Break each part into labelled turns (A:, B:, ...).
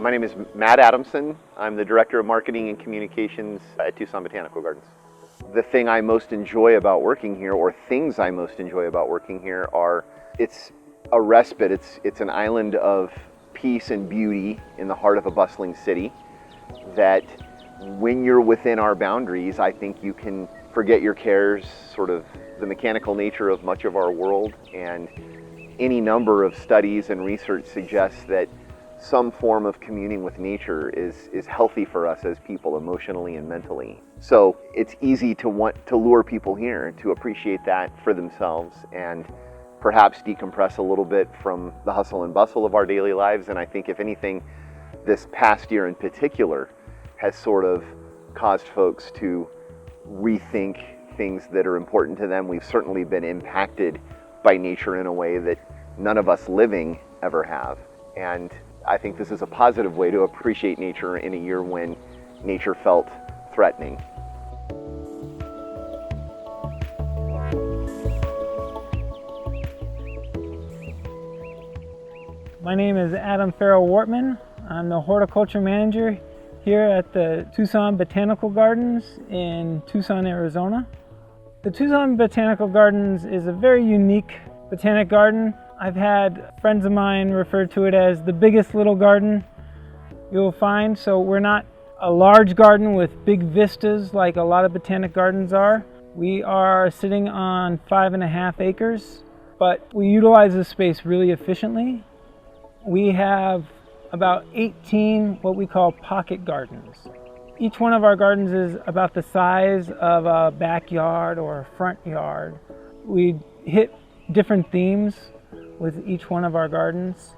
A: My name is Matt Adamson. I'm the Director of Marketing and Communications at Tucson Botanical Gardens. The thing I most enjoy about working here, or things I most enjoy about working here, are it's a respite. It's an island of peace and beauty in the heart of a bustling city that when you're within our boundaries, I think you can forget your cares, sort of the mechanical nature of much of our world, and any number of studies and research suggests that some form of communing with nature is healthy for us as people, emotionally and mentally. So it's easy to want to lure people here to appreciate that for themselves and perhaps decompress a little bit from the hustle and bustle of our daily lives. And I think if anything, this past year in particular has sort of caused folks to rethink things that are important to them. We've certainly been impacted by nature in a way that none of us living ever have. And I think this is a positive way to appreciate nature in a year when nature felt threatening.
B: My name is Adam Farrell-Wortman. I'm the horticulture manager here at the Tucson Botanical Gardens in Tucson, Arizona. The Tucson Botanical Gardens is a very unique botanic garden. I've had friends of mine refer to it as the biggest little garden you'll find. So we're not a large garden with big vistas like a lot of botanic gardens are. We are sitting on 5.5 acres, but we utilize the space really efficiently. We have about 18 what we call pocket gardens. Each one of our gardens is about the size of a backyard or a front yard. We hit different themes with each one of our gardens.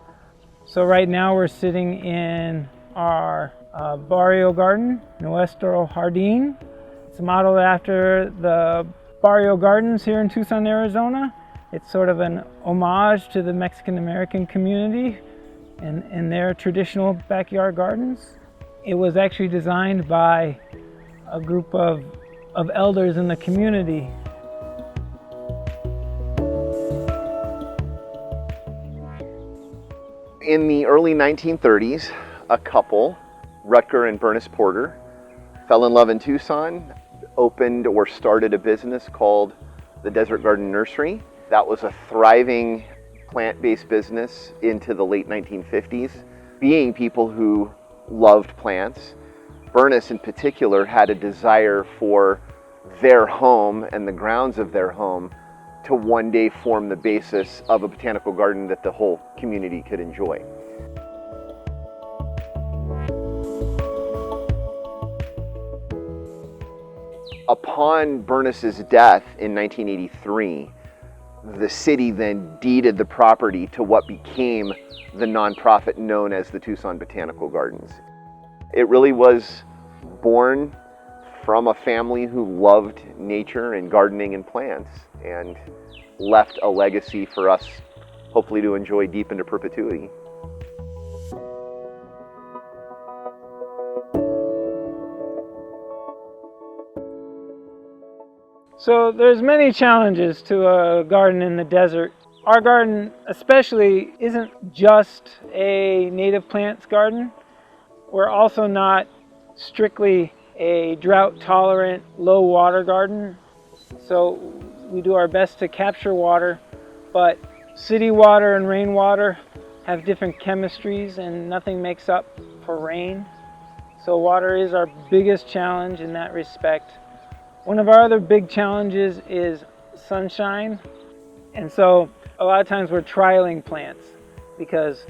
B: So right now we're sitting in our barrio garden, Nuestro Jardín. It's modeled after the barrio gardens here in Tucson, Arizona. It's sort of an homage to the Mexican-American community and their traditional backyard gardens. It was actually designed by a group of elders in the community.
A: In the early 1930s, a couple, Rutger and Bernice Porter, fell in love in Tucson, opened or started a business called the Desert Garden Nursery. That was a thriving plant-based business into the late 1950s. Being people who loved plants, Bernice in particular had a desire for their home and the grounds of their home to one day form the basis of a botanical garden that the whole community could enjoy. Upon Bernice's death in 1983, the city then deeded the property to what became the nonprofit known as the Tucson Botanical Gardens. It really was born from a family who loved nature and gardening and plants and left a legacy for us, hopefully, to enjoy deep into perpetuity.
B: So there's many challenges to a garden in the desert. Our garden especially isn't just a native plants garden. We're also not strictly a drought-tolerant, low-water garden. So we do our best to capture water, but city water and rainwater have different chemistries and nothing makes up for rain. So water is our biggest challenge in that respect. One of our other big challenges is sunshine. And so a lot of times we're trialing plants because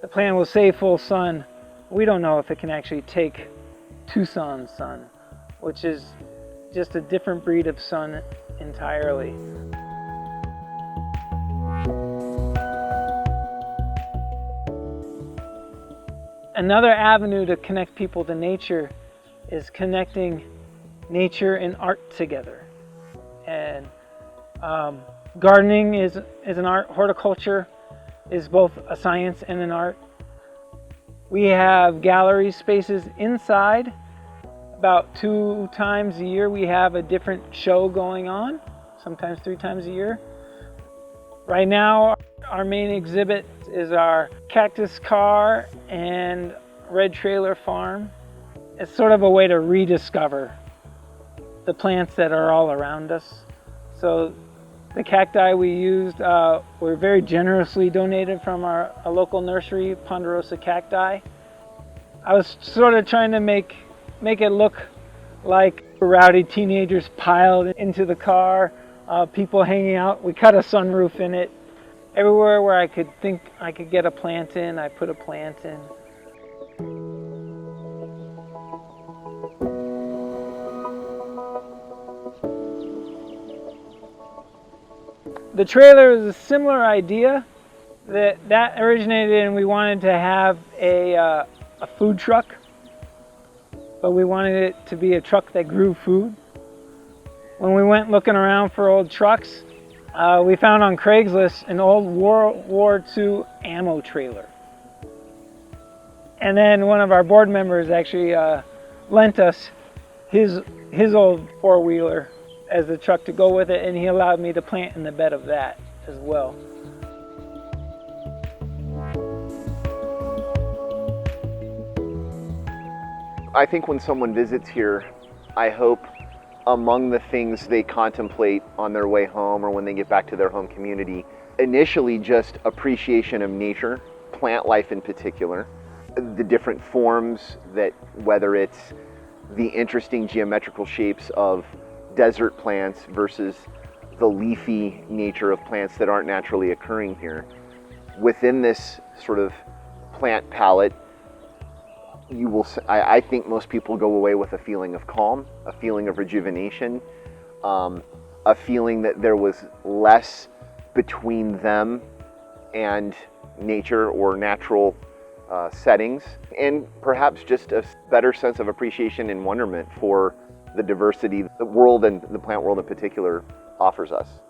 B: the plant will say full sun. We don't know if it can actually take Tucson sun, which is just a different breed of sun entirely. Another avenue to connect people to nature is connecting nature and art together. And gardening is an art. Horticulture is both a science and an art. We have gallery spaces inside. About 2 times a year we have a different show going on, sometimes 3 times a year. Right now Our main exhibit is our cactus car and red trailer farm. It's sort of a way to rediscover the plants that are all around us. So the cacti we used were very generously donated from a local nursery, Ponderosa Cacti. I was sort of trying to make it look like rowdy teenagers piled into the car, people hanging out. We cut a sunroof in it. Everywhere where I could think I could get a plant in, I put a plant in. The trailer is a similar idea that originated, and we wanted to have a food truck, but we wanted it to be a truck that grew food. When we went looking around for old trucks, we found on Craigslist an old World War II ammo trailer. And then one of our board members actually lent us his old four-wheeler as the truck to go with it, and he allowed me to plant in the bed of that as well.
A: I think when someone visits here, I hope among the things they contemplate on their way home or when they get back to their home community, initially just appreciation of nature, plant life in particular, the different forms that, whether it's the interesting geometrical shapes of desert plants versus the leafy nature of plants that aren't naturally occurring here. Within this sort of plant palette, I think most people go away with a feeling of calm, a feeling of rejuvenation, a feeling that there was less between them and nature or natural settings, and perhaps just a better sense of appreciation and wonderment for the diversity the world and the plant world in particular offers us.